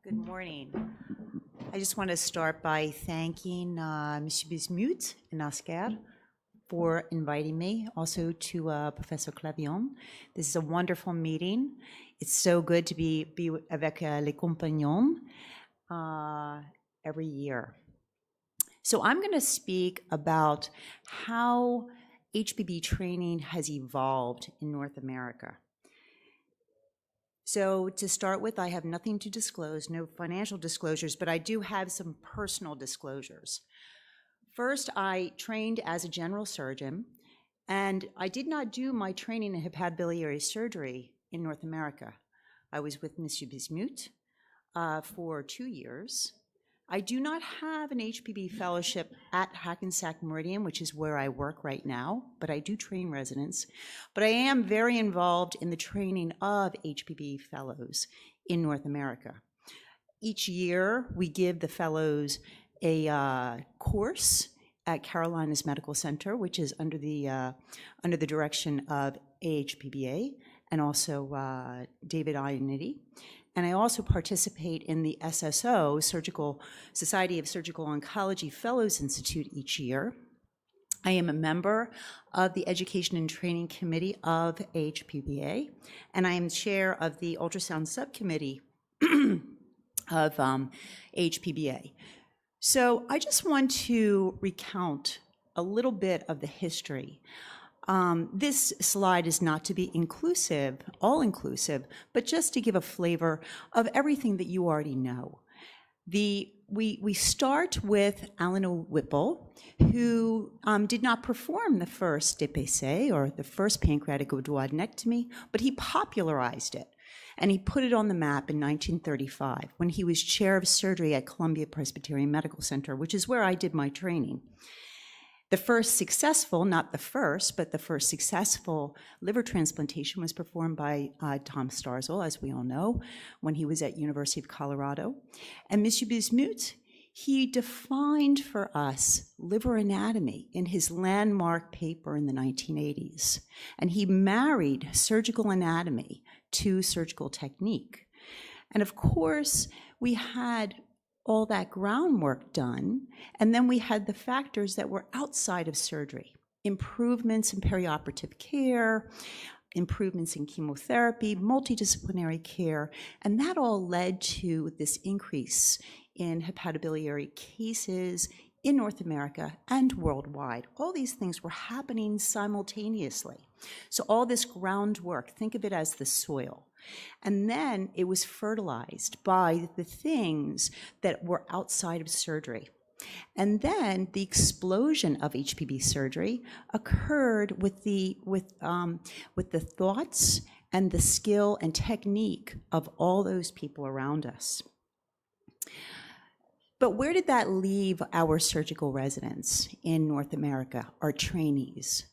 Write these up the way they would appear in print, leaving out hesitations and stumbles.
Good morning. I just want to start by thanking Monsieur Bismuth and Oscar for inviting me, also to Professor Clavion. This is a wonderful meeting. It's so good to be avec les Compagnons every year. So I'm going to speak about how HPB training has evolved in North America. So to start with, I have nothing to disclose, no financial disclosures, but I do have some personal disclosures. First, I trained as a general surgeon, and I did not do my training in hepatobiliary surgery in North America. I was with Monsieur Bismuth for 2 years. I do not have an HPB fellowship at Hackensack Meridian, which is where I work right now, but I do train residents. But I am very involved in the training of HPB fellows in North America. Each year, we give the fellows a course at Carolinas Medical Center, which is under the direction of IHPBA and also David Ionity. And I also participate in the SSO, Society of Surgical Oncology Fellows Institute each year. I am a member of the Education and Training Committee of HPBA, and I am chair of the ultrasound subcommittee of HPBA. So I just want to recount a little bit of the history. This slide is not to be inclusive, all-inclusive, but just to give a flavor of everything that you already know. We start with Alan Whipple, who did not perform the first DPC, or the first pancreatic duodenectomy, but he popularized it, and he put it on the map in 1935 when he was chair of surgery at Columbia Presbyterian Medical Center, which is where I did my training. The first successful, not the first, but the first successful liver transplantation was performed by Tom Starzl, as we all know, when he was at University of Colorado. And Monsieur Bismuth, he defined for us liver anatomy in his landmark paper in the 1980s. And he married surgical anatomy to surgical technique. And of course, we had all that groundwork done, and then we had the factors that were outside of surgery. Improvements in perioperative care, improvements in chemotherapy, multidisciplinary care, and that all led to this increase in hepatobiliary cases in North America and worldwide. All these things were happening simultaneously. So all this groundwork, think of it as the soil. And then it was fertilized by the things that were outside of surgery. And then the explosion of HPB surgery occurred with the thoughts and the skill and technique of all those people around us. But where did that leave our surgical residents in North America, our trainees?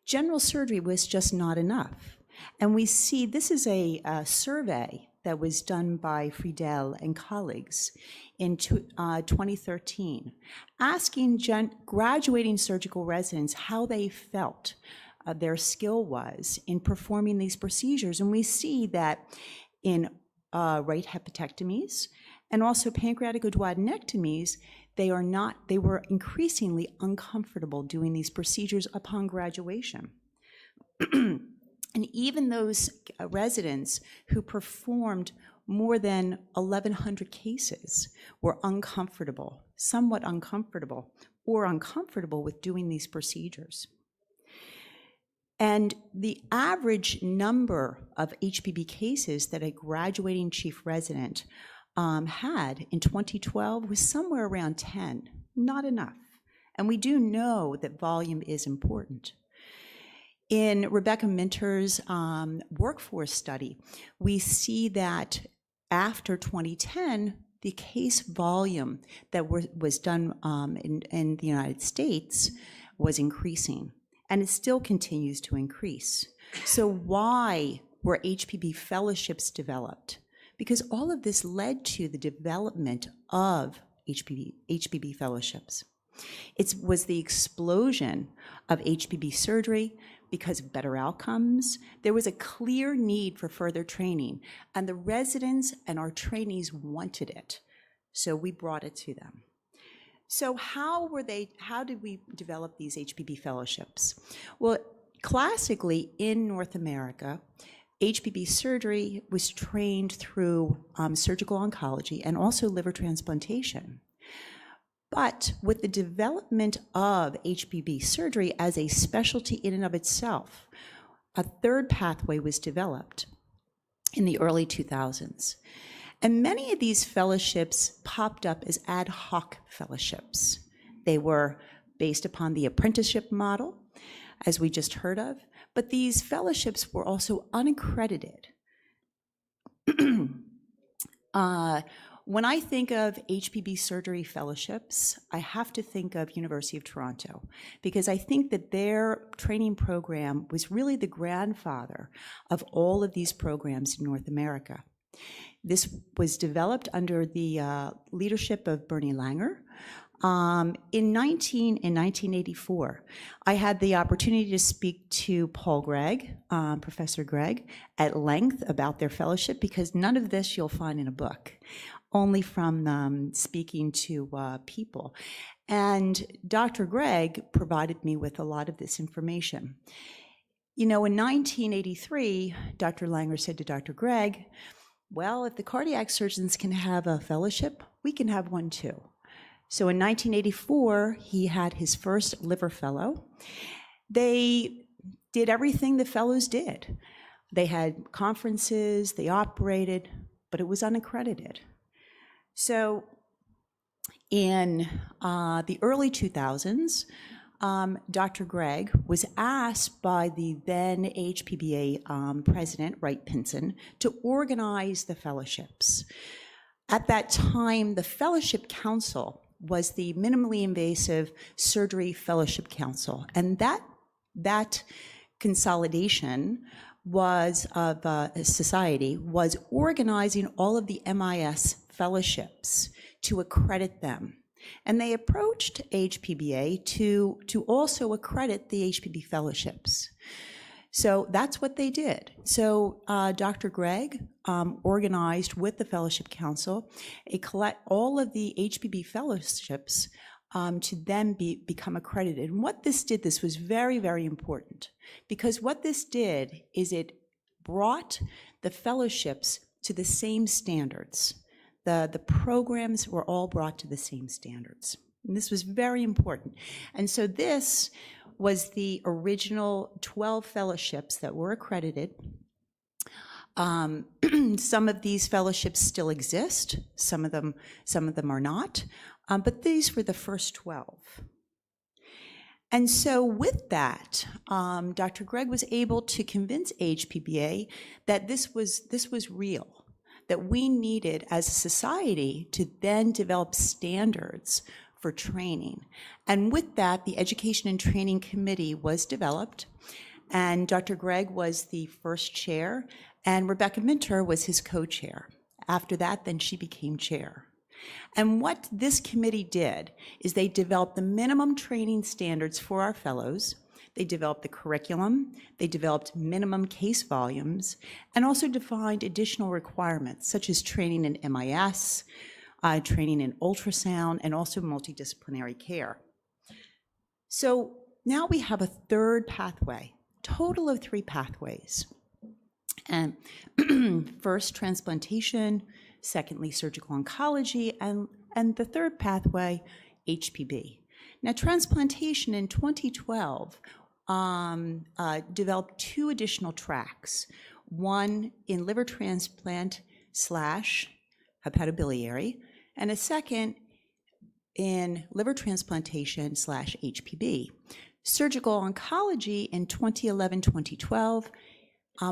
General surgery was just not enough. And we see this is a survey that was done by Friedel and colleagues in 2013, asking graduating surgical residents how they felt their skill was in performing these procedures. And we see that in right hepatectomies and also pancreatic duodenectomies, they were increasingly uncomfortable doing these procedures upon graduation. And even those residents who performed more than 1,100 cases were uncomfortable, somewhat uncomfortable, or uncomfortable with doing these procedures. And the average number of HPB cases that a graduating chief resident had in 2012 was somewhere around 10, not enough. And we do know that volume is important. In Rebecca Minter's workforce study, we see that after 2010, the case volume that was done in the United States was increasing, and it still continues to increase. So why were HPB fellowships developed? Because all of this led to the development of HPB fellowships. It was the explosion of HPB surgery because of better outcomes. There was a clear need for further training, and the residents and our trainees wanted it. So we brought it to them. So how did we develop these HPB fellowships? Well, classically in North America, HPB surgery was trained through surgical oncology and also liver transplantation. But with the development of HPB surgery as a specialty in and of itself, a third pathway was developed in the early 2000s. And many of these fellowships popped up as ad hoc fellowships. They were based upon the apprenticeship model, as we just heard of, but these fellowships were also unaccredited. When I think of HPB surgery fellowships, I have to think of University of Toronto, because I think that their training program was really the grandfather of all of these programs in North America. This was developed under the leadership of Bernie Langer. In 1984, I had the opportunity to speak to Paul Gregg, Professor Gregg, at length about their fellowship, because none of this you'll find in a book, only from speaking to people. And Dr. Gregg provided me with a lot of this information. You know, in 1983, Dr. Langer said to Dr. Gregg, well, if the cardiac surgeons can have a fellowship, we can have one too. So in 1984, he had his first liver fellow. They did everything the fellows did. They had conferences, they operated, but it was unaccredited. So in the early 2000s, Dr. Gregg was asked by the then HPBA president, Wright Pinson, to organize the fellowships. At that time, the Fellowship Council was the Minimally Invasive Surgery Fellowship Council, and that consolidation was of a society was organizing all of the MIS fellowships to accredit them. And they approached HPBA to also accredit the HPB fellowships. So that's what they did. So Dr. Gregg organized with the Fellowship Council all of the HPB fellowships to then become accredited. And what this was very, very important, because what this did is it brought the fellowships to the same standards. The programs were all brought to the same standards. And this was very important. And so this was the original 12 fellowships that were accredited. Some of these fellowships still exist. Some of them are not. But these were the first 12. And so with that, Dr. Gregg was able to convince HPBA that this was real, that we needed as a society to then develop standards for training. And with that, the Education and Training Committee was developed, and Dr. Gregg was the first chair, and Rebecca Minter was his co-chair. After that, then she became chair. And what this committee did is they developed the minimum training standards for our fellows. They developed the curriculum, they developed minimum case volumes, and also defined additional requirements, such as training in MIS, training in ultrasound, and also multidisciplinary care. So now we have a third pathway, total of 3 pathways. And first, transplantation, secondly, surgical oncology, and the third pathway, HPB. Now, transplantation in 2012 developed 2 additional tracks, one in liver transplant / hepatobiliary, and a second in liver transplantation / HPB. Surgical oncology in 2011-2012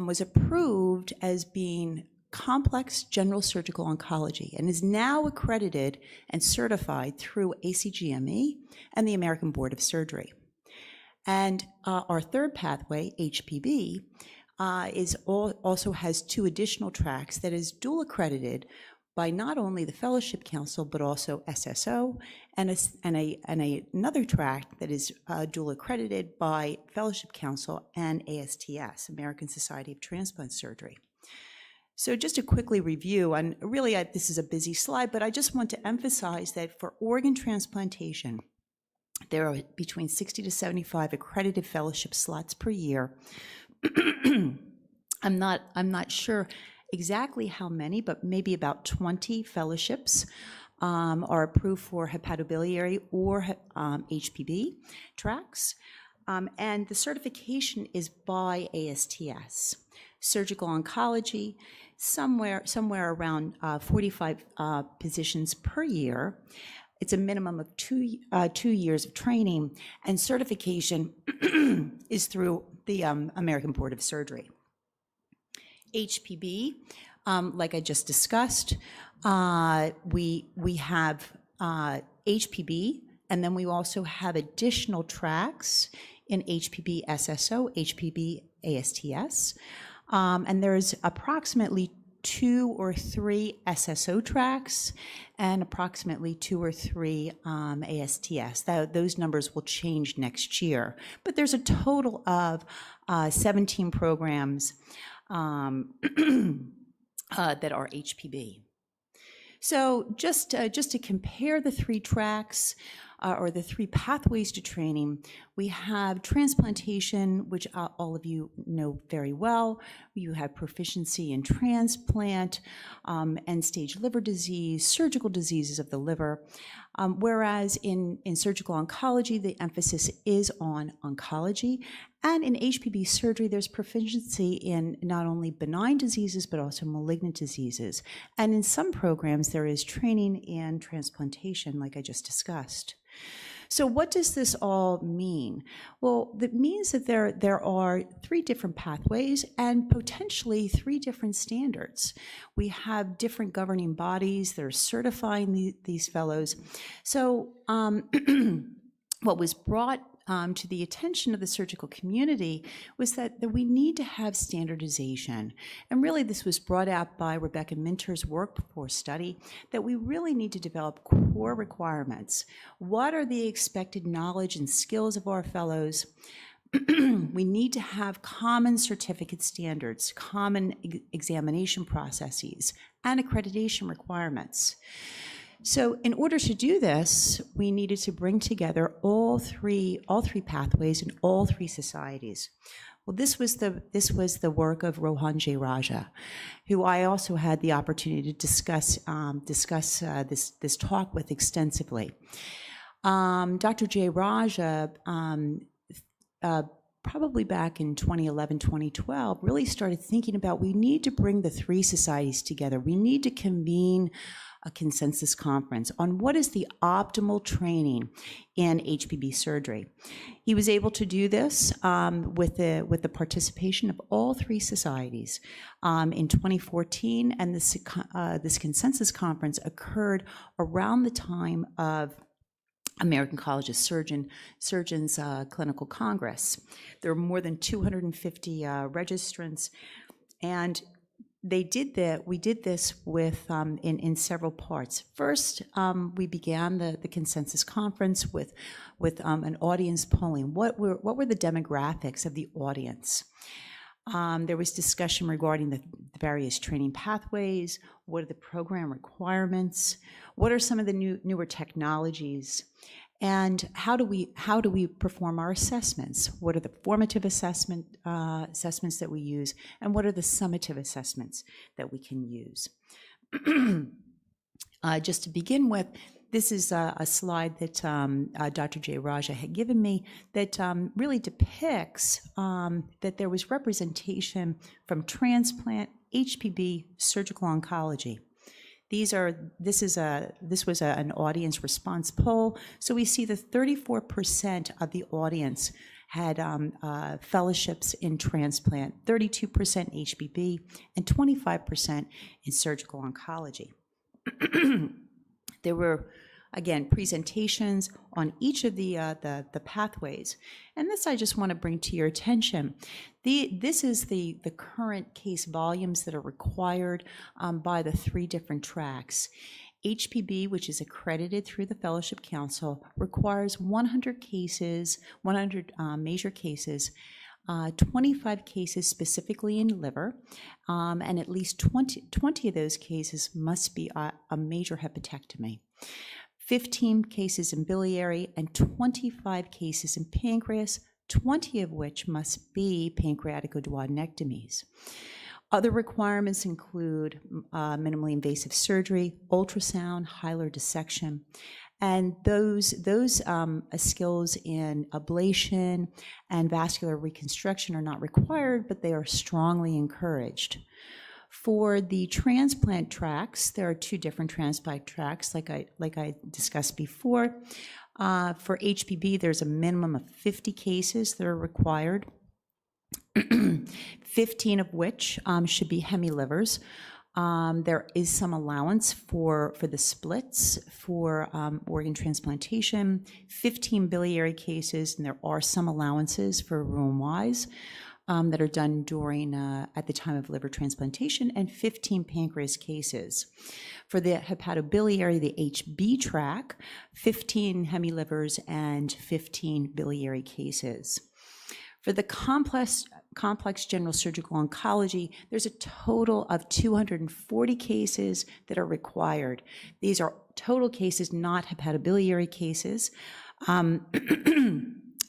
was approved as being complex general surgical oncology and is now accredited and certified through ACGME and the American Board of Surgery. And our third pathway, HPB, also has 2 additional tracks that is dual accredited by not only the Fellowship Council, but also SSO, and another track that is dual accredited by Fellowship Council and ASTS, American Society of Transplant Surgery. So just to quickly review, and really this is a busy slide, but I just want to emphasize that for organ transplantation, there are between 60 to 75 accredited fellowship slots per year. I'm not sure exactly how many, but maybe about 20 fellowships are approved for hepatobiliary or HPB tracks. And the certification is by ASTS. Surgical oncology, somewhere around 45 positions per year. It's a minimum of 2 years of training, and certification is through the American Board of Surgery. HPB, like I just discussed, we have HPB, and then we also have additional tracks in HPB SSO, HPB ASTS, and there's approximately 2 or 3 SSO tracks and approximately 2 or 3 ASTS. Those numbers will change next year, but there's a total of 17 programs that are HPB. So just to compare the 3 tracks or the 3 pathways to training, we have transplantation, which all of you know very well. You have proficiency in transplant, end-stage liver disease, surgical diseases of the liver, whereas in surgical oncology, the emphasis is on oncology. And in HPB surgery, there's proficiency in not only benign diseases, but also malignant diseases. And in some programs, there is training in transplantation, like I just discussed. So what does this all mean? Well, that means that there are 3 different pathways and potentially 3 different standards. We have different governing bodies that are certifying these fellows. So what was brought to the attention of the surgical community was that we need to have standardization. And really this was brought out by Rebecca Minter's workforce study, that we really need to develop core requirements. What are the expected knowledge and skills of our fellows? We need to have common certificate standards, common examination processes, and accreditation requirements. So in order to do this, we needed to bring together all three pathways and all 3 societies. Well, this was the work of Rohan J. Raja, who I also had the opportunity to discuss this talk with extensively. Dr. J. Raja, probably back in 2011, 2012, really started thinking about we need to bring the 3 societies together. We need to convene a consensus conference on what is the optimal training in HPB surgery. He was able to do this with the participation of all 3 societies in 2014, and this consensus conference occurred around the time of American College of Surgeons Clinical Congress. There were more than 250 registrants, and we did this with in several parts. First, we began the consensus conference with an audience polling. What were the demographics of the audience? There was discussion regarding the various training pathways. What are the program requirements? What are some of the newer technologies? And how do we perform our assessments? What are the formative assessments that we use, and what are the summative assessments that we can use? Just to begin with, this is a slide that Dr. J. Raja had given me that really depicts that there was representation from transplant, HPB, surgical oncology. This was an audience response poll. So we see that 34% of the audience had fellowships in transplant, 32% HPB, and 25% in surgical oncology. There were again, presentations on each of the pathways. And this I just want to bring to your attention. This is the current case volumes that are required by the 3 different tracks. HPB, which is accredited through the Fellowship Council, requires 100 cases, 100 major cases, 25 cases specifically in liver, and at least 20 of those cases must be a major hepatectomy. 15 cases in biliary and 25 cases in pancreas, 20 of which must be pancreaticoduodenectomies. Other requirements include minimally invasive surgery, ultrasound, hilar dissection, and those skills in ablation and vascular reconstruction are not required, but they are strongly encouraged. For the transplant tracks, there are 2 different transplant tracks, like I discussed before. For HPB, there's a minimum of 50 cases that are required. 15 of which should be hemilivers. There is some allowance for the splits for organ transplantation, 15 biliary cases, and there are some allowances for Roux-en-Y's that are done during at the time of liver transplantation, and 15 pancreas cases. For the hepatobiliary, the HB track, 15 hemilivers and 15 biliary cases. For the complex general surgical oncology, there's a total of 240 cases that are required. These are total cases, not hepatobiliary cases.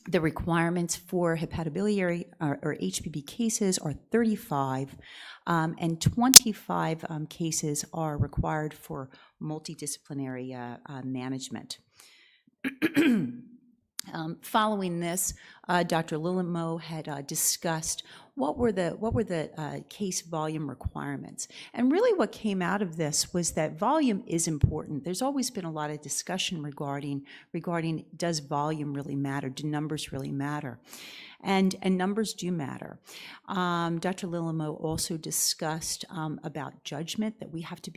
The requirements for hepatobiliary or HPB cases are 35, and 25 cases are required for multidisciplinary management. Following this, Dr. Lilimo had discussed what were the case volume requirements. And really what came out of this was that volume is important. There's always been a lot of discussion regarding does volume really matter? Do numbers really matter? And numbers do matter. Dr. Lilimo also discussed about judgment, that we have to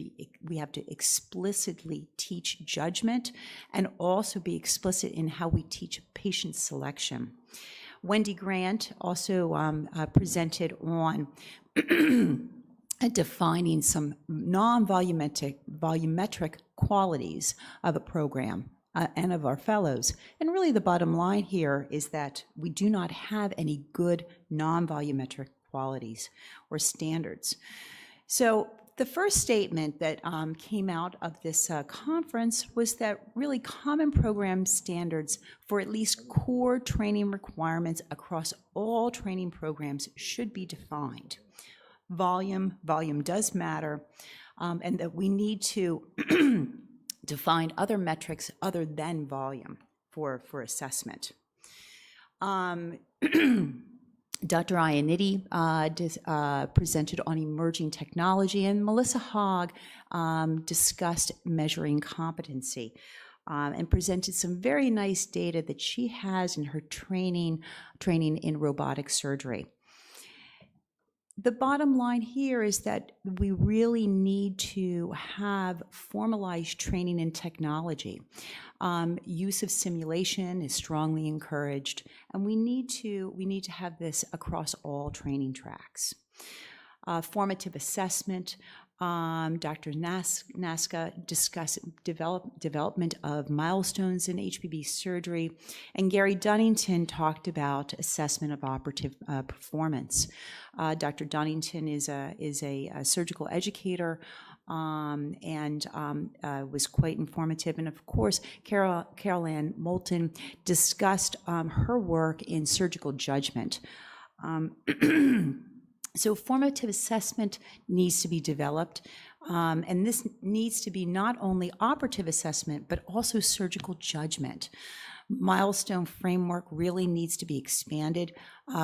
explicitly teach judgment and also be explicit in how we teach patient selection. Wendy Grant also presented on defining some volumetric qualities of a program. And of our fellows. And really the bottom line here is that we do not have any good non-volumetric qualities or standards. So the first statement that came out of this conference was that really common program standards for at least core training requirements across all training programs should be defined. Volume does matter, and that we need to define other metrics other than volume for assessment. Dr. Ioniti presented on emerging technology, and Melissa Hogg discussed measuring competency and presented some very nice data that she has in her training in robotic surgery. The bottom line here is that we really need to have formalized training in technology. Use of simulation is strongly encouraged, and we need to have this across all training tracks. Formative assessment. Dr. Naska discussed development of milestones in HPB surgery, and Gary Dunnington talked about assessment of operative performance. Dr. Dunnington is a surgical educator and was quite informative. And of course, Carol Ann Moulton discussed her work in surgical judgment. So formative assessment needs to be developed, and this needs to be not only operative assessment, but also surgical judgment. Milestone framework really needs to be expanded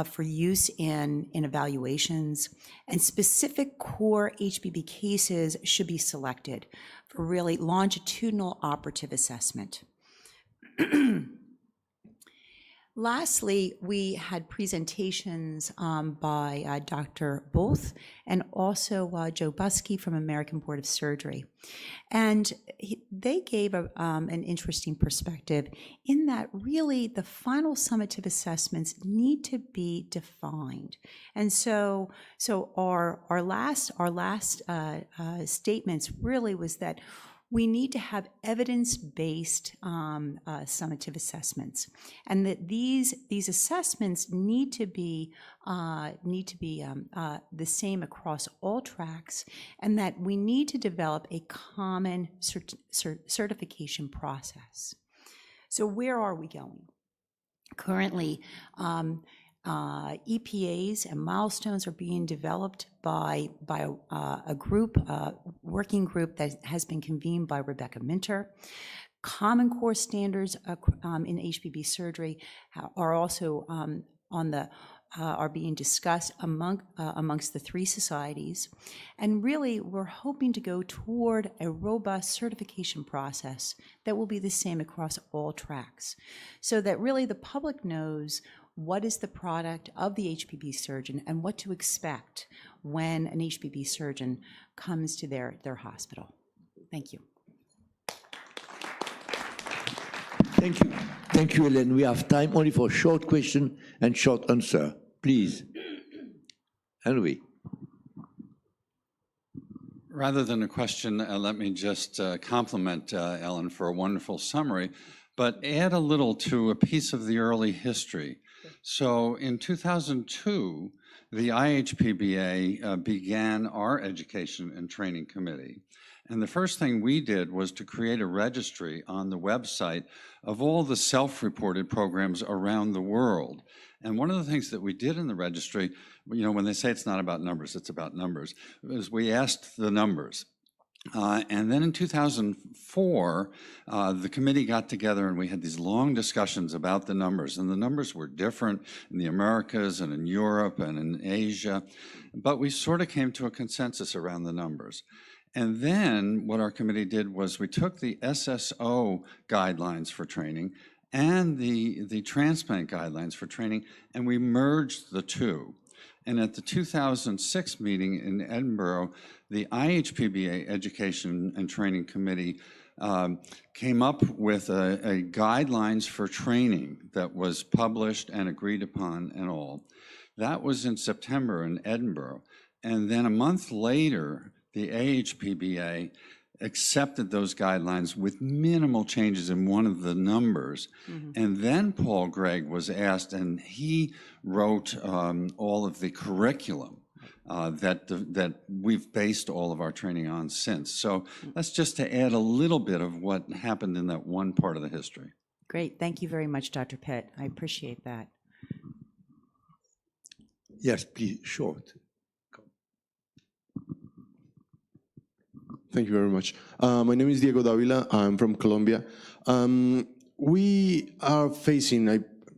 for use in evaluations, and specific core HPB cases should be selected for really longitudinal operative assessment. Lastly, we had presentations by Dr. Both and also Joe Buskey from American Board of Surgery. And they gave an interesting perspective in that really the final summative assessments need to be defined. And so our last statements really was that we need to have evidence-based summative assessments, and that these assessments need to be the same across all tracks, and that we need to develop a common certification process. So where are we going? Currently, EPAs and milestones are being developed by a group, working group that has been convened by Rebecca Minter. Common core standards in HPB surgery are also are being discussed amongst the three societies. And really, we're hoping to go toward a robust certification process that will be the same across all tracks, so that really the public knows what is the product of the HPB surgeon and what to expect when an HPB surgeon comes to their hospital. Thank you. Thank you. Thank you, Hélène. We have time only for short question and short answer. Please. Henry. Rather than a question, let me just compliment Ellen for a wonderful summary, but add a little to a piece of the early history. So in 2002, the IHPBA began our education and training committee. And the first thing we did was to create a registry on the website of all the self-reported programs around the world. And one of the things that we did in the registry, you know, when they say it's not about numbers, it's about numbers, is we asked the numbers. And then in 2004, the committee got together and we had these long discussions about the numbers. And the numbers were different in the Americas and in Europe and in Asia. But we sort of came to a consensus around the numbers. And then what our committee did was we took the SSO guidelines for training and the transplant guidelines for training, and we merged the two. And at the 2006 meeting in Edinburgh, the IHPBA Education and Training Committee came up with a guidelines for training that was published and agreed upon and all. That was in September in Edinburgh. And then a month later, the AHPBA accepted those guidelines with minimal changes in one of the numbers. Mm-hmm. And then Paul Gregg was asked, and he wrote all of the curriculum that we've based all of our training on since. So that's just to add a little bit of what happened in that one part of the history. Great. Thank you very much, Dr. Pitt. I appreciate that. Yes, please, short. Thank you very much. My name is Diego Davila. I'm from Colombia. We are facing,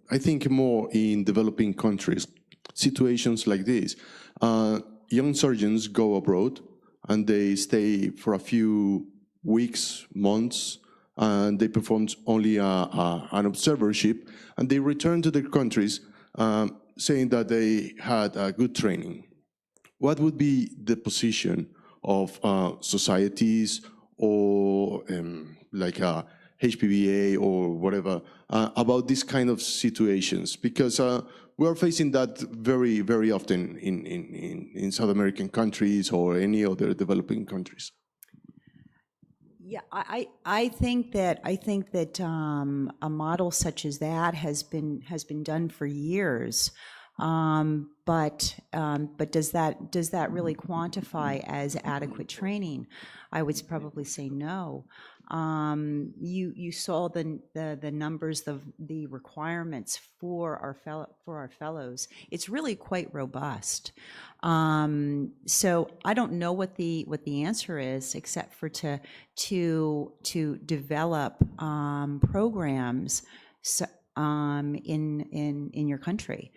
I think, more in developing countries, situations like this. Young surgeons go abroad and they stay for a few weeks, months, and they perform only an observership, and they return to their countries saying that they had a good training. What would be the position of societies or like HPBA or whatever about these kind of situations? Because we're facing that very, very often in South American countries or any other developing countries. Yeah, I think that a model such as that has been done for years. But does that really quantify as adequate training? I would probably say no. You saw the numbers, the requirements for our fellows. It's really quite robust. So I don't know what the answer is, except for to develop programs in your country.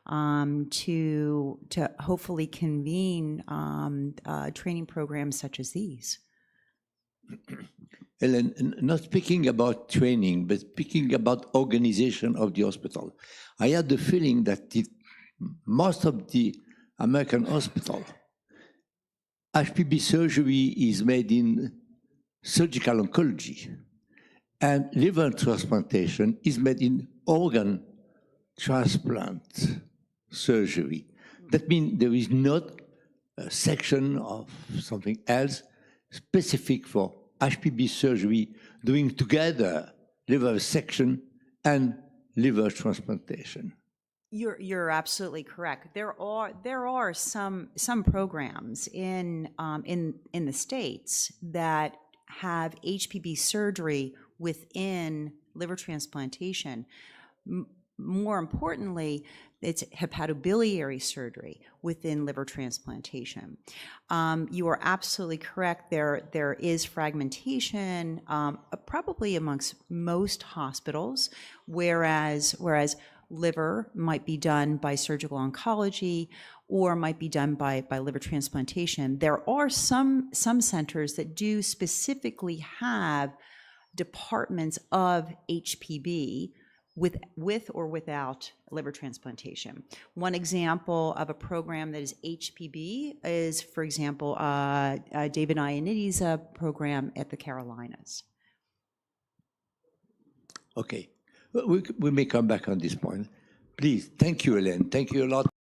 To hopefully convene training programs such as these. Ellen, not speaking about training, but speaking about organization of the hospital. I had the feeling that most of the American hospital, HPB surgery is made in surgical oncology, and liver transplantation is made in organ transplant surgery. That means there is not a section of something else specific for HPB surgery doing together liver section and liver transplantation. You're absolutely correct. There are some programs in the States that have HPB surgery within liver transplantation. More importantly, it's hepatobiliary surgery within liver transplantation. You are absolutely correct. There is fragmentation, probably amongst most hospitals, whereas liver might be done by surgical oncology or might be done by liver transplantation. There are some centers that do specifically have departments of HPB with or without liver transplantation. One example of a program that is HPB is, for example, David Iannity's program at the Carolinas. Okay, we may come back on this point. Please, thank you, Ellen. Thank you a lot.